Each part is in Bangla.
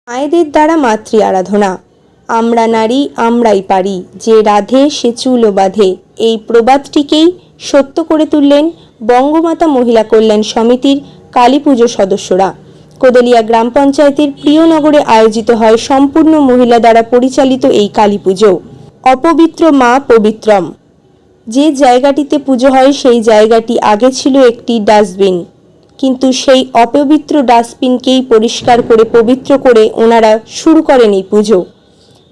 মায়েদের দ্বারা মাতৃ আরাধনা। আমরা নারী আমরাই পারি, যে রাধে সে চুলো বাঁধে, এই প্রবাদটিকেই সত্য করে তুললেন বঙ্গমাতা মহিলা কল্যাণ সমিতির কালী পুজো সদস্যরা। কোদালিয়া গ্রাম পঞ্চায়েতের প্রিয়নগরে আয়োজিত হয় সম্পূর্ণ মহিলা দ্বারা পরিচালিত এই কালী পুজো। অপবিত্র মা পবিত্রম। যে জায়গাটিতে পুজো হয় সেই জায়গাটি আগে ছিল একটি ডাস্টবিন, কিন্তু সেই অপবিত্র ডাস্টবিনকেই পরিষ্কার করে পবিত্র করে ওনারা শুরু করেন এই পুজো।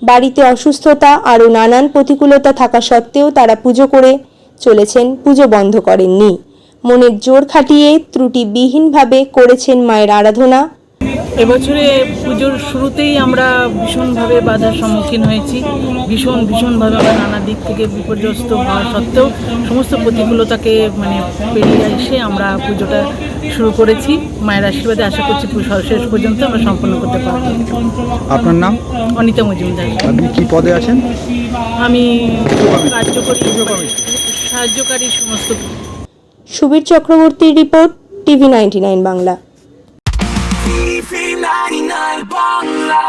বাড়িতে অসুস্থতা আরও নানান প্রতিকূলতা থাকা সত্ত্বেও তারা পুজো করে চলেছেন, পুজো বন্ধ করেননি। মনের জোর খাটিয়ে ত্রুটিবিহীনভাবে করেছেন মায়ের আরাধনা। এবছরে পুজোর শুরুতেই আমরা ভীষণভাবে বাধার সম্মুখীন হয়েছি। ভীষণভাবে আমরা নানা দিক থেকে বিপর্যস্ত হওয়া সত্ত্বেও সমস্ত প্রতিকূলতাকে পেরিয়ে এসে আমরা পুজোটা শুরু করেছি। মায়ের আশীর্বাদে আশা করছি শেষ পর্যন্ত আমরা সম্পন্ন করতে পারব। আপনার নাম? অনিতা মজুমদার। আপনি কি পদে আছেন? আমি সাহায্যকারী সমস্ত। সুবীর চক্রবর্তীর report, TV99 Bangla. TV99 Bangla.